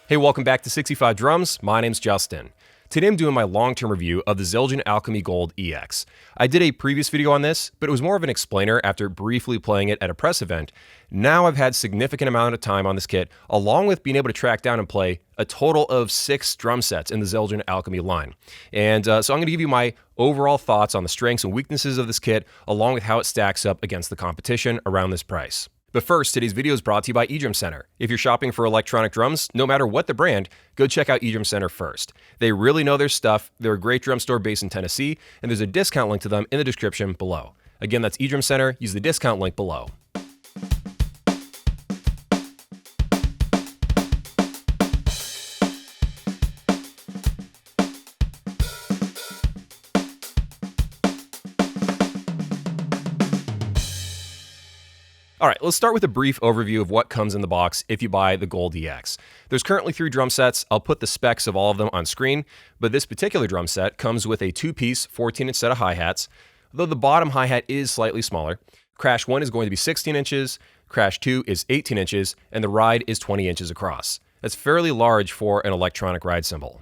Hey, welcome back to 65 Drums. My name's Justin. Today I'm doing my long-term review of the Zildjian ALCHEM-E Gold EX. I did a previous video on this, but it was more of an explainer after briefly playing it at a press event. Now I've had significant amount of time on this kit, along with being able to track down and play a total of 6 drum sets in the Zildjian ALCHEM-E line. And so I'm going to give you my overall thoughts on the strengths and weaknesses of this kit, along with how it stacks up against the competition around this price. But first, today's video is brought to you by Edrum Center. If you're shopping for electronic drums, no matter what the brand, go check out Edrum Center first. They really know their stuff, they're a great drum store based in Tennessee, and there's a discount link to them in the description below. Again, that's Edrum Center, use the discount link below. All right, let's start with a brief overview of what comes in the box if you buy the Gold EX. There's currently 3 drum sets. I'll put the specs of all of them on screen, but this particular drum set comes with a 2-piece 14-inch set of hi-hats, though the bottom hi-hat is slightly smaller. Crash 1 is going to be 16 inches, Crash 2 is 18 inches, and the ride is 20 inches across. That's fairly large for an electronic ride cymbal.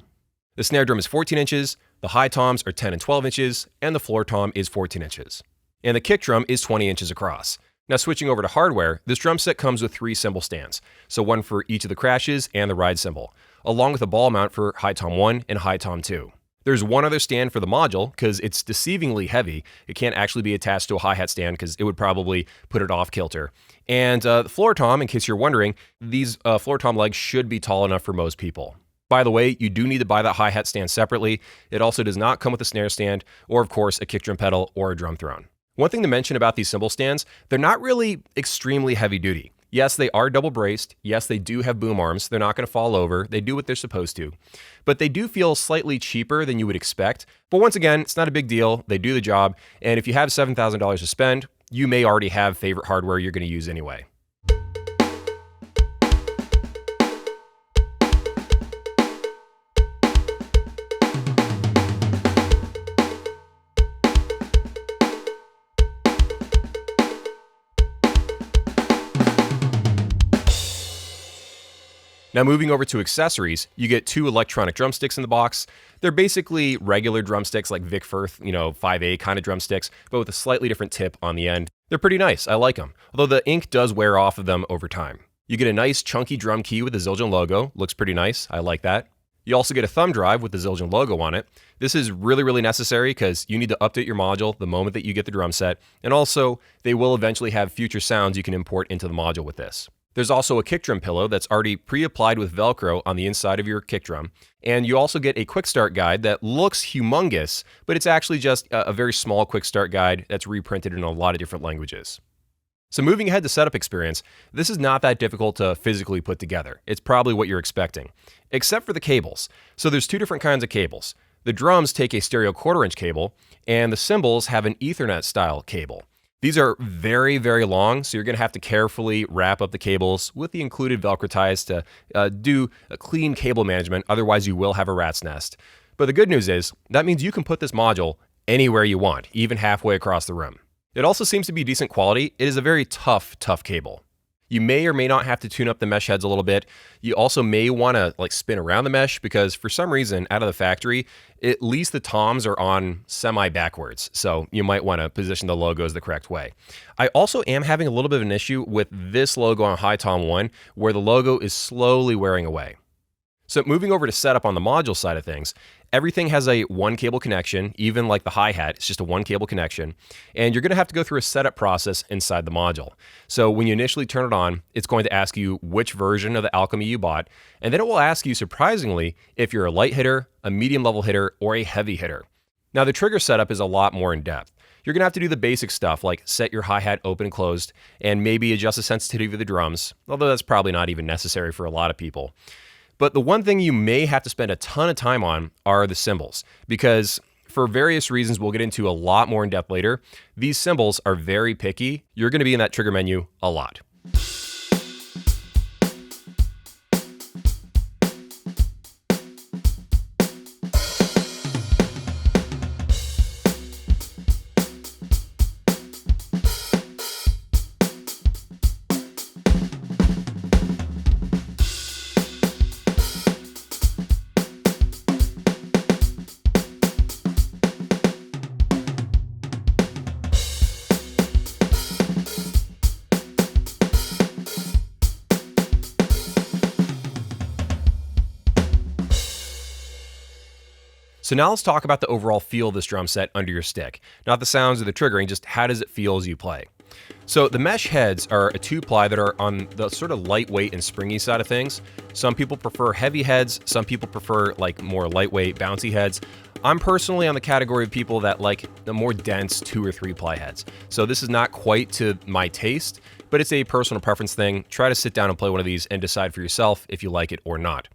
The snare drum is 14 inches, the high toms are 10 and 12 inches, and the floor tom is 14 inches. And the kick drum is 20 inches across. Now switching over to hardware, this drum set comes with 3 cymbal stands, so one for each of the crashes and the ride cymbal, along with a ball mount for high tom 1 and high tom 2. There's one other stand for the module because it's deceivingly heavy. It can't actually be attached to a hi-hat stand because it would probably put it off kilter. And the floor tom, in case you're wondering, these floor tom legs should be tall enough for most people. By the way, you do need to buy that hi-hat stand separately. It also does not come with a snare stand or, of course, a kick drum pedal or a drum throne. One thing to mention about these cymbal stands, they're not really extremely heavy duty. Yes, they are double braced. Yes, they do have boom arms. They're not going to fall over. They do what they're supposed to. But they do feel slightly cheaper than you would expect. But once again, it's not a big deal. They do the job. And if you have $7,000 to spend, you may already have favorite hardware you're going to use anyway. Now moving over to accessories, you get 2 electronic drumsticks in the box. They're basically regular drumsticks like Vic Firth, 5A kind of drumsticks, but with a slightly different tip on the end. They're pretty nice, I like them, although the ink does wear off of them over time. You get a nice chunky drum key with the Zildjian logo, looks pretty nice, I like that. You also get a thumb drive with the Zildjian logo on it. This is really necessary because you need to update your module the moment that you get the drum set, and also they will eventually have future sounds you can import into the module with this. There's also a kick drum pillow that's already pre-applied with Velcro on the inside of your kick drum. And you also get a quick start guide that looks humongous, but it's actually just a very small quick start guide that's reprinted in a lot of different languages. So moving ahead to setup experience, this is not that difficult to physically put together. It's probably what you're expecting, except for the cables. So there's 2 different kinds of cables. The drums take a stereo 1/4-inch cable, and the cymbals have an Ethernet style cable. These are very long, so you're going to have to carefully wrap up the cables with the included Velcro ties to do a clean cable management, otherwise you will have a rat's nest. But the good news is, that means you can put this module anywhere you want, even halfway across the room. It also seems to be decent quality. It is a very tough cable. You may or may not have to tune up the mesh heads a little bit. You also may want to spin around the mesh because for some reason out of the factory, at least the toms are on semi-backwards. So you might want to position the logos the correct way. I also am having a little bit of an issue with this logo on high tom 1 where the logo is slowly wearing away. So moving over to setup on the module side of things, everything has a 1 cable connection, even like the hi-hat, it's just a 1 cable connection. And you're going to have to go through a setup process inside the module. So when you initially turn it on, it's going to ask you which version of the ALCHEM-E you bought, and then it will ask you, surprisingly, if you're a light hitter, a medium level hitter, or a heavy hitter. Now the trigger setup is a lot more in depth. You're going to have to do the basic stuff like set your hi-hat open and closed, and maybe adjust the sensitivity of the drums, although that's probably not even necessary for a lot of people. But the one thing you may have to spend a ton of time on are the cymbals, because for various reasons we'll get into a lot more in depth later, these cymbals are very picky. You're going to be in that trigger menu a lot. So now let's talk about the overall feel of this drum set under your stick. Not the sounds or the triggering, just how does it feel as you play. So the mesh heads are a 2-ply that are on the sort of lightweight and springy side of things. Some people prefer heavy heads, some people prefer like more lightweight, bouncy heads. I'm personally on the category of people that like the more dense 2 or 3-ply heads. So this is not quite to my taste, but it's a personal preference thing. Try to sit down and play one of these and decide for yourself if you like it or not.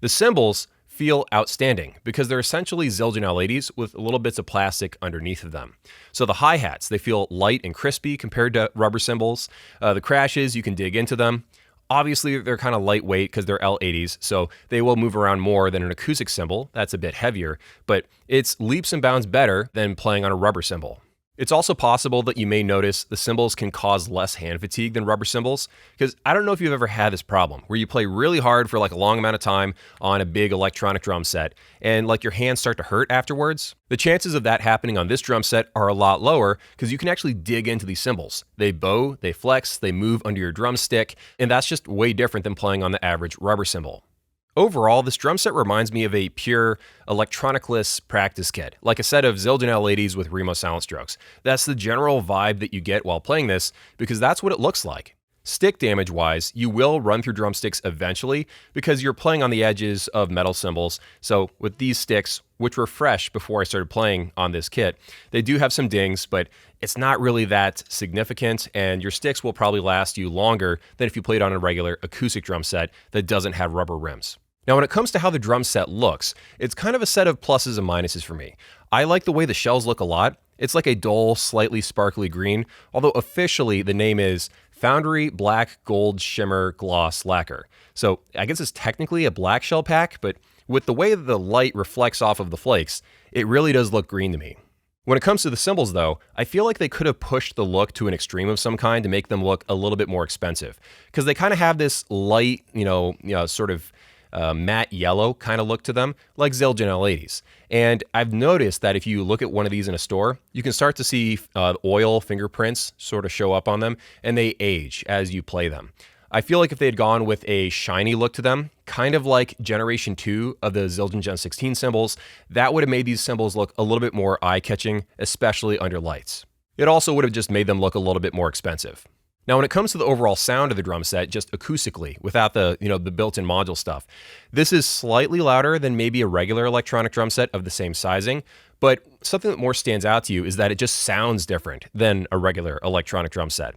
The cymbals feel outstanding because they're essentially Zildjian L80s with little bits of plastic underneath of them. So the hi-hats, they feel light and crispy compared to rubber cymbals. The crashes, you can dig into them. Obviously, they're kind of lightweight because they're L80s, so they will move around more than an acoustic cymbal. That's a bit heavier, but it's leaps and bounds better than playing on a rubber cymbal. It's also possible that you may notice the cymbals can cause less hand fatigue than rubber cymbals, because I don't know if you've ever had this problem where you play really hard for like a long amount of time on a big electronic drum set and like your hands start to hurt afterwards. The chances of that happening on this drum set are a lot lower because you can actually dig into these cymbals. They bow, they flex, they move under your drumstick, and that's just way different than playing on the average rubber cymbal. Overall, this drum set reminds me of a pure electronicless practice kit, like a set of Zildjian L80s with Remo silent strokes. That's the general vibe that you get while playing this, because that's what it looks like. Stick damage wise, you will run through drumsticks eventually because you're playing on the edges of metal cymbals. So with these sticks, which were fresh before I started playing on this kit, they do have some dings, but it's not really that significant, and your sticks will probably last you longer than if you played on a regular acoustic drum set that doesn't have rubber rims. Now, when it comes to how the drum set looks, it's kind of a set of pluses and minuses for me. I like the way the shells look a lot. It's like a dull, slightly sparkly green, although officially the name is Foundry Black Gold Shimmer Gloss Lacquer. So I guess it's technically a black shell pack, but with the way the light reflects off of the flakes, it really does look green to me. When it comes to the cymbals though, I feel like they could have pushed the look to an extreme of some kind to make them look a little bit more expensive, because they kind of have this light, sort of matte yellow kind of look to them, like Zildjian L80s. And I've noticed that if you look at one of these in a store, you can start to see oil fingerprints sort of show up on them, and they age as you play them. I feel like if they had gone with a shiny look to them, kind of like Generation 2 of the Zildjian Gen 16 cymbals, that would have made these cymbals look a little bit more eye-catching, especially under lights. It also would have just made them look a little bit more expensive. Now, when it comes to the overall sound of the drum set, just acoustically, without the built-in module stuff, this is slightly louder than maybe a regular electronic drum set of the same sizing, but something that more stands out to you is that it just sounds different than a regular electronic drum set.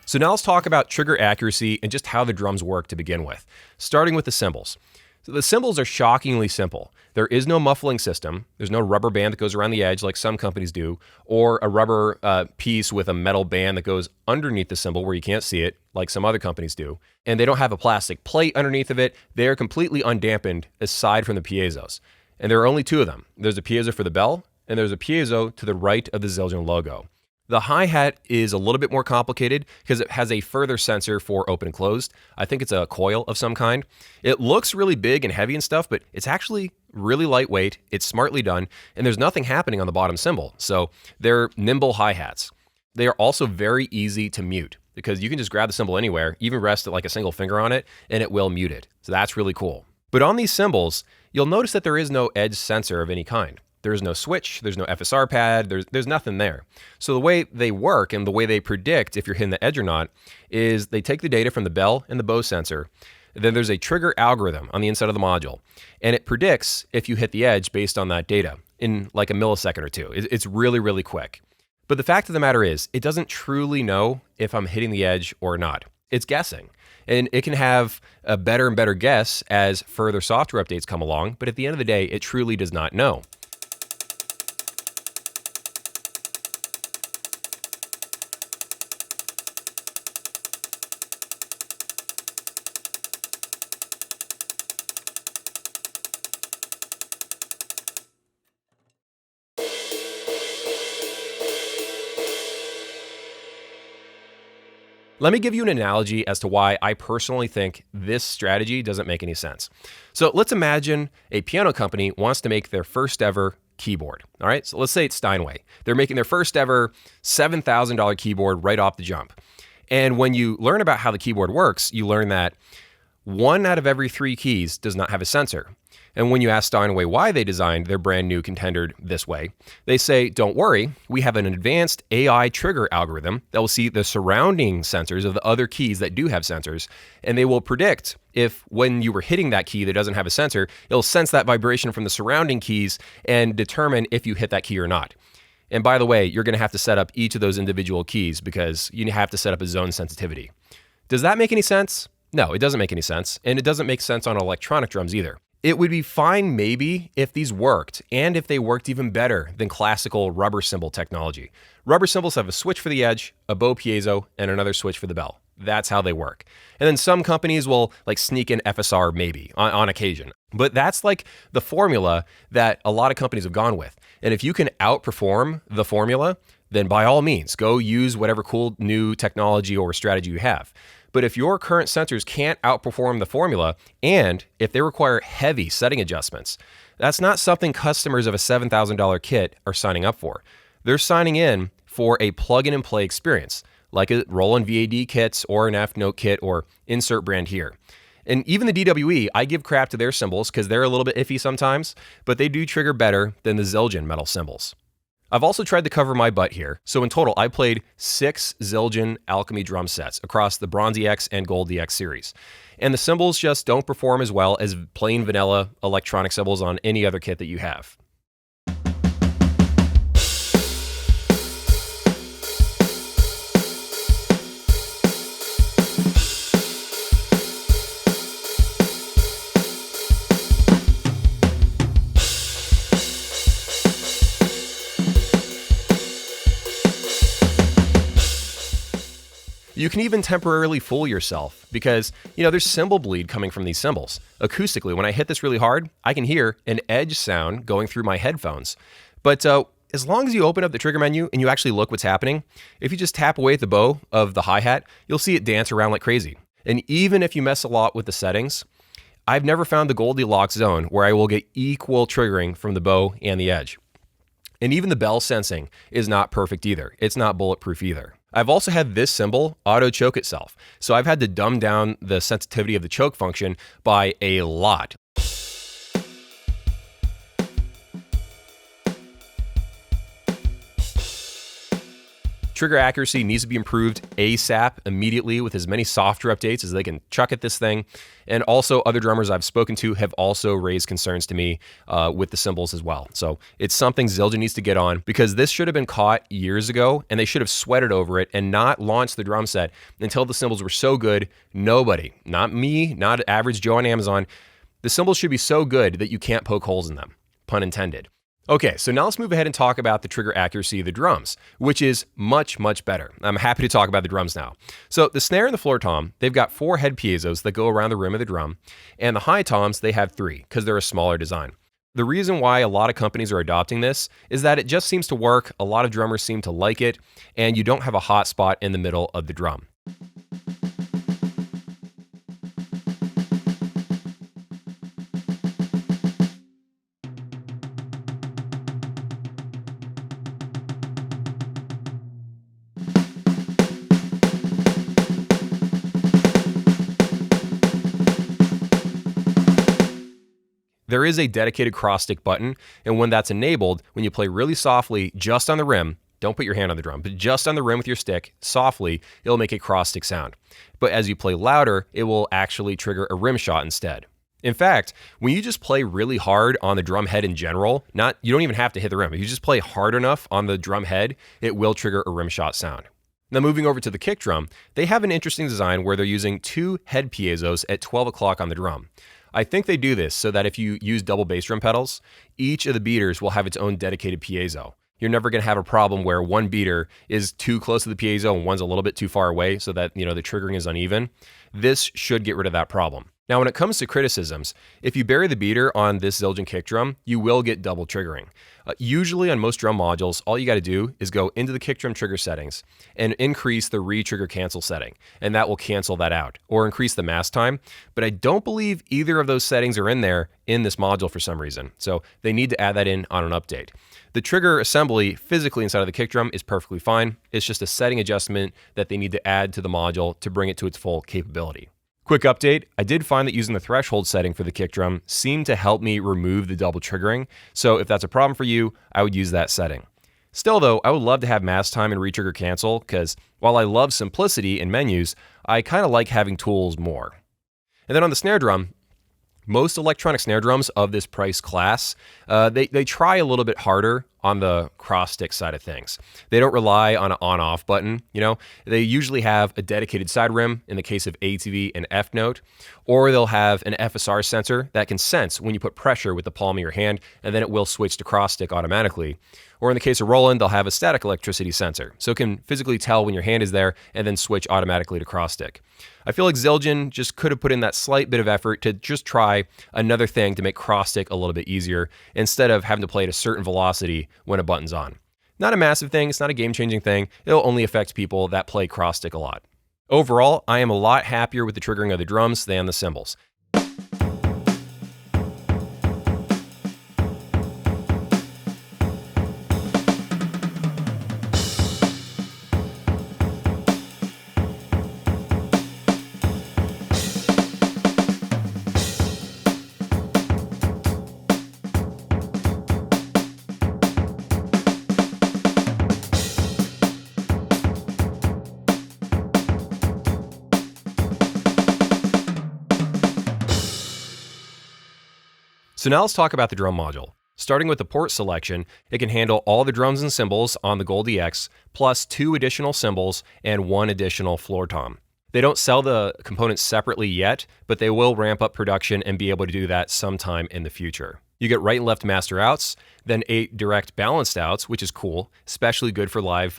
So now let's talk about trigger accuracy and just how the drums work to begin with, starting with the cymbals. So the cymbals are shockingly simple. There is no muffling system. There's no rubber band that goes around the edge like some companies do, or a rubber piece with a metal band that goes underneath the cymbal where you can't see it like some other companies do. And they don't have a plastic plate underneath of it. They are completely undampened aside from the piezos. And there are only two of them. There's a piezo for the bell, and there's a piezo to the right of the Zildjian logo. The hi-hat is a little bit more complicated because it has a further sensor for open and closed. I think it's a coil of some kind. It looks really big and heavy and stuff, but it's actually really lightweight, it's smartly done, and there's nothing happening on the bottom cymbal. So they're nimble hi-hats. They are also very easy to mute because you can just grab the cymbal anywhere, even rest like a single finger on it, and it will mute it. So that's really cool. But on these cymbals, you'll notice that there is no edge sensor of any kind. There is no switch, there's no FSR pad, there's nothing there. So the way they work and the way they predict if you're hitting the edge or not is they take the data from the bell and the bow sensor. Then there's a trigger algorithm on the inside of the module, and it predicts if you hit the edge based on that data in like a millisecond or two. It's really, really quick. But the fact of the matter is, it doesn't truly know if I'm hitting the edge or not. It's guessing. And it can have a better and better guess as further software updates come along, but at the end of the day, it truly does not know. Let me give you an analogy as to why I personally think this strategy doesn't make any sense. So let's imagine a piano company wants to make their first ever keyboard. All right, so let's say it's Steinway. They're making their first ever $7,000 keyboard right off the jump. And when you learn about how the keyboard works, you learn that 1 out of every 3 keys does not have a sensor. And when you ask Steinway why they designed their brand new contender this way, they say, don't worry, we have an advanced AI trigger algorithm that will see the surrounding sensors of the other keys that do have sensors, and they will predict if when you were hitting that key that doesn't have a sensor, it'll sense that vibration from the surrounding keys and determine if you hit that key or not. And by the way, you're going to have to set up each of those individual keys because you have to set up a zone sensitivity. Does that make any sense? No, it doesn't make any sense, and it doesn't make sense on electronic drums either. It would be fine maybe if these worked, and if they worked even better than classical rubber cymbal technology. Rubber cymbals have a switch for the edge, a bow piezo, and another switch for the bell. That's how they work. And then some companies will sneak in FSR maybe on occasion. But that's the formula that a lot of companies have gone with. And if you can outperform the formula, then by all means, go use whatever cool new technology or strategy you have. But if your current sensors can't outperform the formula, and if they require heavy setting adjustments, that's not something customers of a $7,000 kit are signing up for. They're signing in for a plug-in and play experience, like a Roland VAD kits or an F-Note kit or insert brand here. And even the DWE, I give crap to their cymbals because they're a little bit iffy sometimes, but they do trigger better than the Zildjian metal cymbals. I've also tried to cover my butt here. So in total, I played 6 Zildjian ALCHEM-E drum sets across the Bronze EX and Gold EX series. And the cymbals just don't perform as well as plain vanilla electronic cymbals on any other kit that you have. You can even temporarily fool yourself because, there's cymbal bleed coming from these cymbals. Acoustically, when I hit this really hard, I can hear an edge sound going through my headphones. But as long as you open up the trigger menu and you actually look what's happening, if you just tap away at the bow of the hi-hat, you'll see it dance around like crazy. And even if you mess a lot with the settings, I've never found the Goldilocks zone where I will get equal triggering from the bow and the edge. And even the bell sensing is not perfect either. It's not bulletproof either. I've also had this cymbal auto-choke itself, so I've had to dumb down the sensitivity of the choke function by a lot. Trigger accuracy needs to be improved ASAP, immediately, with as many software updates as they can chuck at this thing. And also, other drummers I've spoken to have also raised concerns to me with the cymbals as well. So it's something Zildjian needs to get on, because this should have been caught years ago, and they should have sweated over it and not launched the drum set until the cymbals were so good, nobody, not me, not average Joe on Amazon, the cymbals should be so good that you can't poke holes in them, pun intended. Okay, so now let's move ahead and talk about the trigger accuracy of the drums, which is much, much better. I'm happy to talk about the drums now. So the snare and the floor tom, they've got 4 head piezos that go around the rim of the drum, and the high toms, they have 3 because they're a smaller design. The reason why a lot of companies are adopting this is that it just seems to work, a lot of drummers seem to like it, and you don't have a hot spot in the middle of the drum. There is a dedicated cross stick button, and when that's enabled, when you play really softly just on the rim, don't put your hand on the drum, but just on the rim with your stick, softly, it'll make a cross stick sound. But as you play louder, it will actually trigger a rim shot instead. In fact, when you just play really hard on the drum head in general, you don't even have to hit the rim. If you just play hard enough on the drum head, it will trigger a rim shot sound. Now moving over to the kick drum, they have an interesting design where they're using 2 head piezos at 12 o'clock on the drum. I think they do this so that if you use double bass drum pedals, each of the beaters will have its own dedicated piezo. You're never going to have a problem where one beater is too close to the piezo and one's a little bit too far away so that, the triggering is uneven. This should get rid of that problem. Now, when it comes to criticisms, if you bury the beater on this Zildjian kick drum, you will get double triggering. Usually on most drum modules, all you got to do is go into the kick drum trigger settings and increase the re-trigger cancel setting, and that will cancel that out, or increase the mask time. But I don't believe either of those settings are in there in this module for some reason, so they need to add that in on an update. The trigger assembly physically inside of the kick drum is perfectly fine. It's just a setting adjustment that they need to add to the module to bring it to its full capability. Quick update, I did find that using the threshold setting for the kick drum seemed to help me remove the double triggering, so if that's a problem for you, I would use that setting. Still though, I would love to have mask time and re-trigger cancel, because while I love simplicity in menus, I kind of like having tools more. And then on the snare drum, most electronic snare drums of this price class, they try a little bit harder on the cross stick side of things. They don't rely on an on-off button, They usually have a dedicated side rim in the case of ATV and F note, or they'll have an FSR sensor that can sense when you put pressure with the palm of your hand, and then it will switch to cross stick automatically. Or in the case of Roland, they'll have a static electricity sensor, so it can physically tell when your hand is there and then switch automatically to cross stick. I feel like Zildjian just could have put in that slight bit of effort to just try another thing to make cross stick a little bit easier, instead of having to play at a certain velocity when a button's on. Not a massive thing, it's not a game-changing thing, it'll only affect people that play cross stick a lot. Overall, I am a lot happier with the triggering of the drums than the cymbals. So now let's talk about the drum module. Starting with the port selection, it can handle all the drums and cymbals on the Gold EX, plus 2 additional cymbals and 1 additional floor tom. They don't sell the components separately yet, but they will ramp up production and be able to do that sometime in the future. You get right and left master outs, then 8 direct balanced outs, which is cool, especially good for live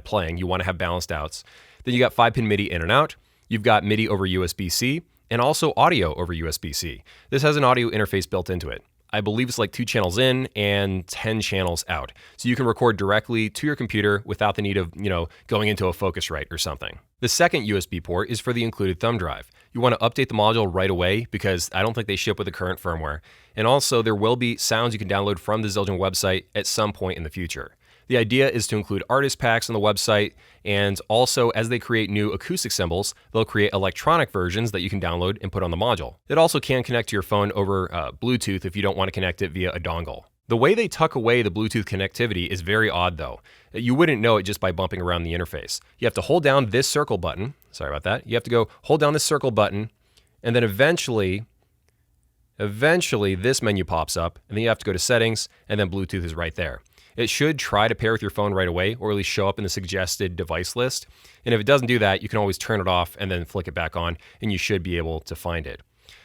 playing. You want to have balanced outs. Then you got 5-pin MIDI in and out. You've got MIDI over USB-C, and also audio over USB-C. This has an audio interface built into it. I believe it's like 2 channels in and 10 channels out. So you can record directly to your computer without the need of, going into a Focusrite or something. The second USB port is for the included thumb drive. You want to update the module right away because I don't think they ship with the current firmware. And also there will be sounds you can download from the Zildjian website at some point in the future. The idea is to include artist packs on the website, and also as they create new acoustic cymbals, they'll create electronic versions that you can download and put on the module. It also can connect to your phone over Bluetooth if you don't want to connect it via a dongle. The way they tuck away the Bluetooth connectivity is very odd though. You wouldn't know it just by bumping around the interface. You have to hold down this circle button, sorry about that, you have to go hold down this circle button, and then eventually this menu pops up, and then you have to go to settings, and then Bluetooth is right there. It should try to pair with your phone right away, or at least show up in the suggested device list. And if it doesn't do that, you can always turn it off and then flick it back on, and you should be able to find it.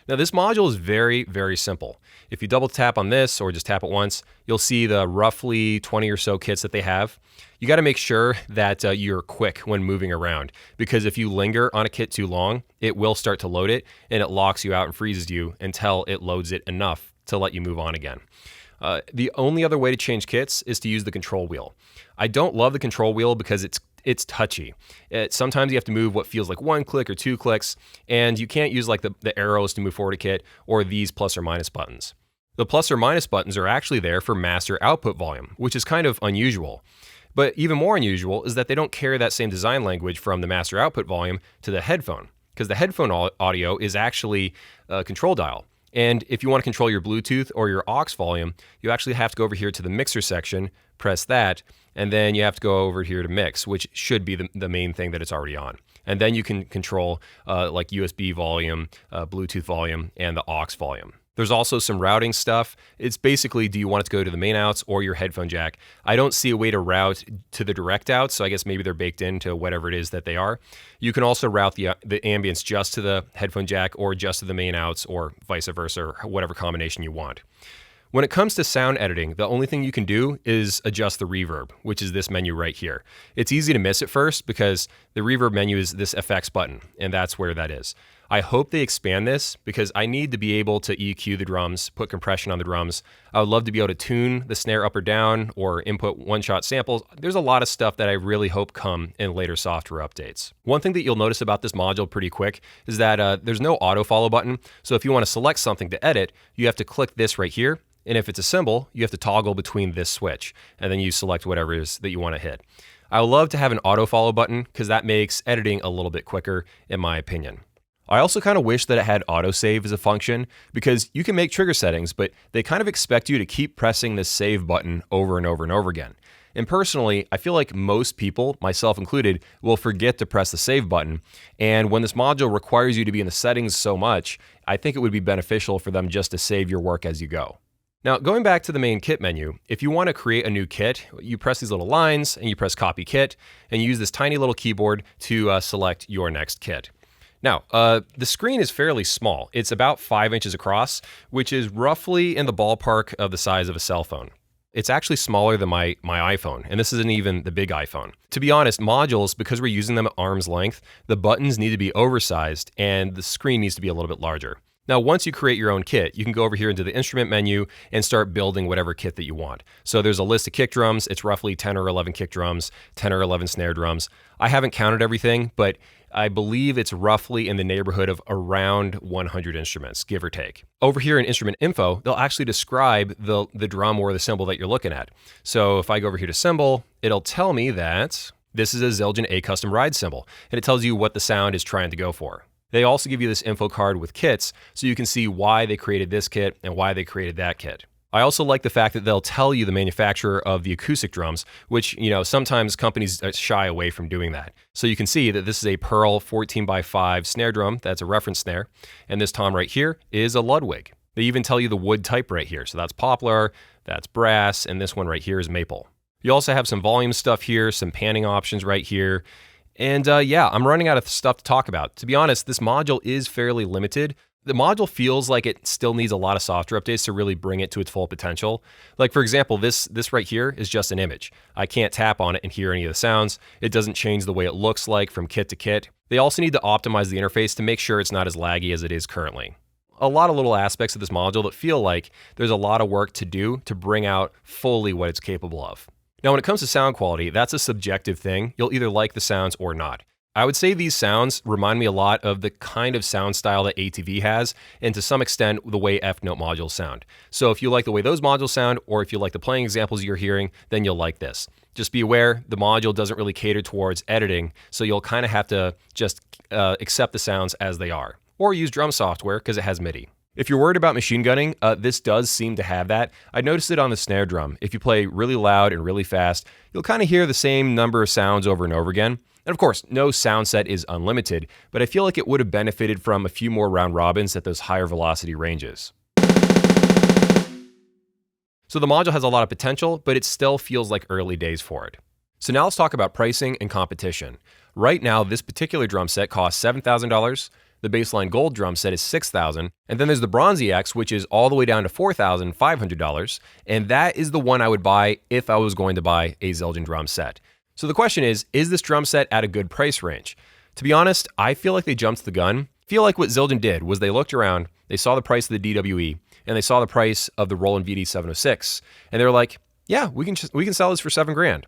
Now this module is very, very simple. If you double tap on this or just tap it once, you'll see the roughly 20 or so kits that they have. You got to make sure that you're quick when moving around, because if you linger on a kit too long, it will start to load it, and it locks you out and freezes you until it loads it enough to let you move on again. The only other way to change kits is to use the control wheel. I don't love the control wheel because it's touchy. Sometimes you have to move what feels like 1 click or 2 clicks, and you can't use like the arrows to move forward a kit or these plus or minus buttons. The plus or minus buttons are actually there for master output volume, which is kind of unusual. But even more unusual is that they don't carry that same design language from the master output volume to the headphone, because the headphone audio is actually a control dial. And if you want to control your Bluetooth or your aux volume, you actually have to go over here to the mixer section, press that, and then you have to go over here to mix, which should be the main thing that it's already on. And then you can control like USB volume, Bluetooth volume, and the aux volume. There's also some routing stuff. It's basically, do you want it to go to the main outs or your headphone jack? I don't see a way to route to the direct outs, so I guess maybe they're baked into whatever it is that they are. You can also route the ambience just to the headphone jack or just to the main outs, or vice versa, or whatever combination you want. When it comes to sound editing, the only thing you can do is adjust the reverb, which is this menu right here. It's easy to miss at first because the reverb menu is this effects button, and that's where that is. I hope they expand this because I need to be able to EQ the drums, put compression on the drums. I would love to be able to tune the snare up or down or input one-shot samples. There's a lot of stuff that I really hope come in later software updates. One thing that you'll notice about this module pretty quick is that there's no auto follow button. So if you want to select something to edit, you have to click this right here. And if it's a cymbal, you have to toggle between this switch and then you select whatever it is that you want to hit. I would love to have an auto follow button because that makes editing a little bit quicker in my opinion. I also kind of wish that it had autosave as a function because you can make trigger settings, but they kind of expect you to keep pressing this save button over and over and over again. And personally, I feel like most people, myself included, will forget to press the save button. And when this module requires you to be in the settings so much, I think it would be beneficial for them just to save your work as you go. Now, going back to the main kit menu, if you want to create a new kit, you press these little lines and you press copy kit and you use this tiny little keyboard to select your next kit. Now, the screen is fairly small. It's about 5 inches across, which is roughly in the ballpark of the size of a cell phone. It's actually smaller than my iPhone, and this isn't even the big iPhone. To be honest, modules, because we're using them at arm's length, the buttons need to be oversized and the screen needs to be a little bit larger. Now, once you create your own kit, you can go over here into the instrument menu and start building whatever kit that you want. So there's a list of kick drums. It's roughly 10 or 11 kick drums, 10 or 11 snare drums. I haven't counted everything, but I believe it's roughly in the neighborhood of around 100 instruments, give or take. Over here in instrument info, they'll actually describe the drum or the cymbal that you're looking at. So if I go over here to cymbal, it'll tell me that this is a Zildjian A custom ride cymbal, and it tells you what the sound is trying to go for. They also give you this info card with kits, so you can see why they created this kit and why they created that kit. I also like the fact that they'll tell you the manufacturer of the acoustic drums, which, sometimes companies shy away from doing that. So you can see that this is a Pearl 14x5 snare drum. That's a reference snare. And this tom right here is a Ludwig. They even tell you the wood type right here. So that's poplar, that's brass, and this one right here is maple. You also have some volume stuff here, some panning options right here. And I'm running out of stuff to talk about. To be honest, this module is fairly limited. The module feels like it still needs a lot of software updates to really bring it to its full potential. Like for example, this right here is just an image. I can't tap on it and hear any of the sounds. It doesn't change the way it looks like from kit to kit. They also need to optimize the interface to make sure it's not as laggy as it is currently. A lot of little aspects of this module that feel like there's a lot of work to do to bring out fully what it's capable of. Now, when it comes to sound quality, that's a subjective thing. You'll either like the sounds or not. I would say these sounds remind me a lot of the kind of sound style that ATV has, and to some extent, the way F-Note modules sound. So if you like the way those modules sound, or if you like the playing examples you're hearing, then you'll like this. Just be aware, the module doesn't really cater towards editing, so you'll kind of have to just accept the sounds as they are. Or use drum software, because it has MIDI. If you're worried about machine gunning, this does seem to have that. I noticed it on the snare drum. If you play really loud and really fast, you'll kind of hear the same number of sounds over and over again. And of course, no sound set is unlimited, but I feel like it would have benefited from a few more round robins at those higher velocity ranges. So the module has a lot of potential, but it still feels like early days for it. So now let's talk about pricing and competition. Right now, this particular drum set costs $7,000. The baseline gold drum set is $6,000, and then there's the Bronze EX, which is all the way down to $4,500, and that is the one I would buy if I was going to buy a Zildjian drum set. So the question is this drum set at a good price range? To be honest, I feel like they jumped the gun. I feel like what Zildjian did was they looked around, they saw the price of the DWE, and they saw the price of the Roland VD706, and they were like, yeah, we can sell this for $7,000.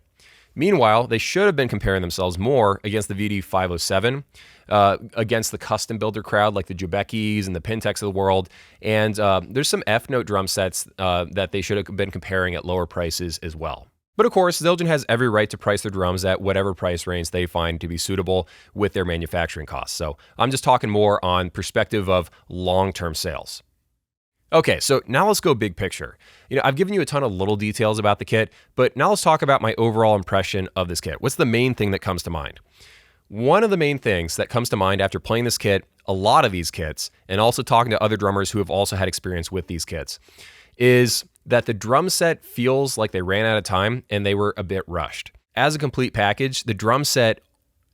Meanwhile, they should have been comparing themselves more against the VD507, against the custom builder crowd like the Jubekis and the Pintex of the world. And there's some F-Note drum sets that they should have been comparing at lower prices as well. But of course, Zildjian has every right to price their drums at whatever price range they find to be suitable with their manufacturing costs. So I'm just talking more on perspective of long-term sales. Okay, so now let's go big picture. I've given you a ton of little details about the kit, but now let's talk about my overall impression of this kit. What's the main thing that comes to mind? One of the main things that comes to mind after playing this kit, a lot of these kits, and also talking to other drummers who have also had experience with these kits, is that the drum set feels like they ran out of time and they were a bit rushed. As a complete package, the drum set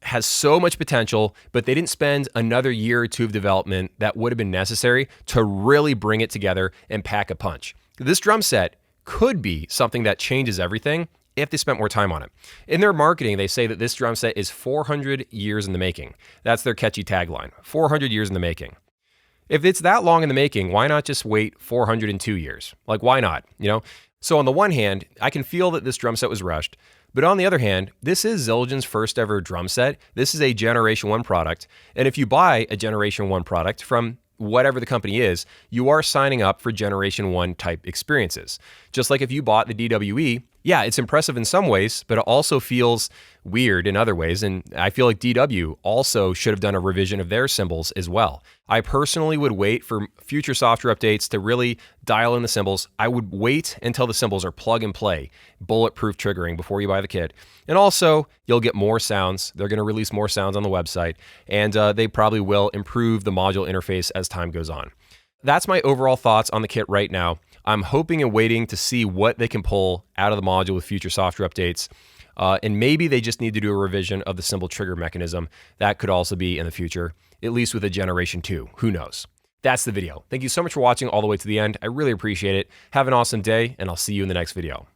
has so much potential, but they didn't spend another year or two of development that would have been necessary to really bring it together and pack a punch. This drum set could be something that changes everything if they spent more time on it. In their marketing, they say that this drum set is 400 years in the making. That's their catchy tagline, 400 years in the making. If it's that long in the making, why not just wait 402 years? Like, why not, you know? So on the one hand, I can feel that this drum set was rushed, but on the other hand, this is Zildjian's first ever drum set. This is a Generation 1 product, and if you buy a Generation 1 product from whatever the company is, you are signing up for Generation 1 type experiences. Just like if you bought the DWE, yeah, it's impressive in some ways, but it also feels weird in other ways. And I feel like DW also should have done a revision of their cymbals as well. I personally would wait for future software updates to really dial in the cymbals. I would wait until the cymbals are plug and play, bulletproof triggering before you buy the kit. And also, you'll get more sounds. They're going to release more sounds on the website, and they probably will improve the module interface as time goes on. That's my overall thoughts on the kit right now. I'm hoping and waiting to see what they can pull out of the module with future software updates. And maybe they just need to do a revision of the cymbal trigger mechanism. That could also be in the future, at least with a Generation 2. Who knows? That's the video. Thank you so much for watching all the way to the end. I really appreciate it. Have an awesome day, and I'll see you in the next video.